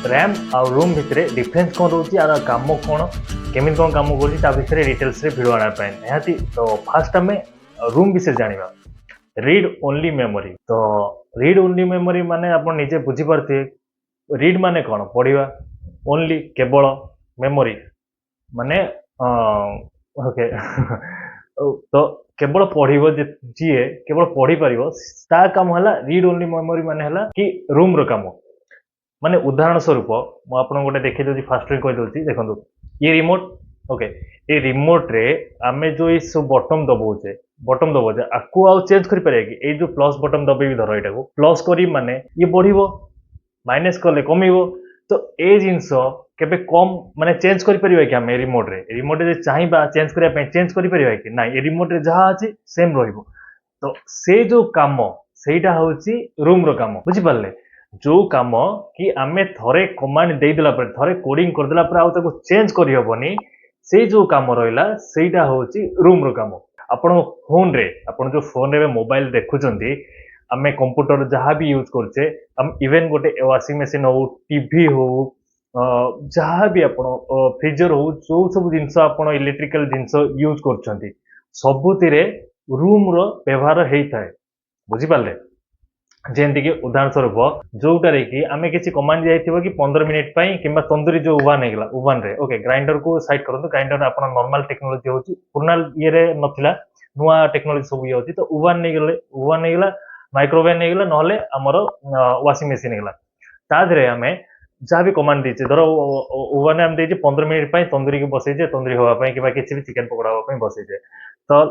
RAM आ room भितर difference कौन रोचे यार कम कौन केमी कौन कम कर डिटेल्स भिड आने निहाती तो फास्ट आम रूम विषय जाना रीड ओनली मेमोरी तो रीड ओनली मेमोरी माने आप निजे बुझीपारे रीड माने कौन पढ़ा ओनली केवल मेमोरी माने ओके तो केवल पढ़ जी केवल पढ़ी पार काम है रीड ओनली मेमोरी माने कि रूम रो काम माने उदाहरण स्वरूप मुझे गोटे देखी दूसरी फास्ट कहीदे देखो ये रिमोट ओके ये रिमोट रे आमे जो ये सब बटन दबाचे आपको आउ चेंज कर कि ये जो प्लस बटन दबेबी धर यहाँ प्लस करी माने ये बढ़ो माइनस कले कम तो ये जिनस केबे कम माने चेंज कर कि आम रिमोट रे चाहिए चेंज करने चेंज कर कि ना ये रिमोट रे जहाँ अच्छी सेम रहिबो तो से जो काम सेटा होची रूम रो काम बुझिपारे जो काम कि आमे थरे कमांड देदेला पर थरे कोडिंग करदेला पर आउ ताको चेंज करि हबनी से जो काम रहिला सेटा होची रूम रो काम आपण फोन रे आपण जो फोन रे मोबाइल देखुचंती आमे कंप्यूटर जहाँ भी यूज करछे हम इवन गोटे वाशिंग मशीन हो टीवी हो जहाँ भी आपण फ्रीजर हो जो सब जिनस आपण इलेक्ट्रिकल जिनस यूज करछंती सबुतिरे रूम रो व्यवहार हेइथाय बुझिपाले जेमती कि उदाहरण स्वरूप जोटार कि आम किसी कमांड जाइए कि 15 मिनिट कि तंदूरी जो ओवन है ओवन रे ओके ग्राइंडर को साइड करते ग्राइंडर आप नॉर्मल टेक्नोलॉजी हो पुराना ये नथिला नुआ टेक्नोलॉजी सब ये होती तो ओवन नहीं गले ओवन नहीं गला माइक्रोवेव नहीं गला नहले आमर वाशिंग मशीन नहीं गला ताधरे आम जहाँ भी कमांड दीचे धर ओवन आम देचे 15 मिनिट तंदूरी को बसईचे तंदूरी हाँपाई कि किसी भी चिकेन पकोड़ा हाँपाई बसईचे तो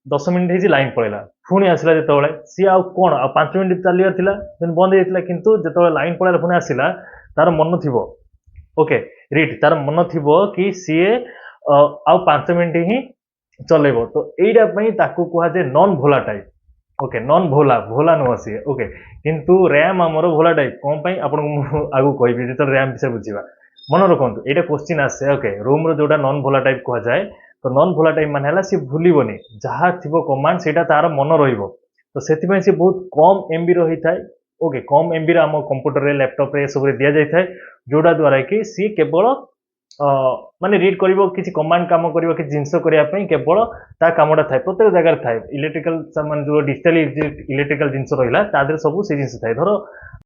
10 मिनिट लाइन पड़ेगा पुणी आसला जो सी आउ कौन आ 5 मिनिट चलियार थिला बंद होता किंतु जो लाइन पड़ेगा पुणी आसला तार मन थी ओके रीड तार मन थी कि सी आउ 5 मिनिट ही चलेब तो यहीटा कहुए नॉन भोला type okay non Bhola Bhola नुह सी ओके किंतु रैम आमर भोला टाइप कौन आपको आगू कहि जो रैम विषय बुझा मन रखु ये क्वेश्चन आसे ओके रूम रोटा नॉन भोला टाइप कहुए तो नॉन भोला टाइप माने सी भूलबनी जहाँ थी कमांड से तार मन रो से बहुत कम एमबी रही था ओके कम एमबी आम कंप्यूटर लैपटॉप रे सब दि जाए जोटा द्वारा कि सी केवल माने रीड कर किसी कमांड काम कर कि जिनस करने केवल ता कामटा थाए प्रत्येक जगह थाए इलेक्ट्रिकल सामान जो डिजिटल इलेक्ट्रिकल जिनस रहा सब से जिन थाए धर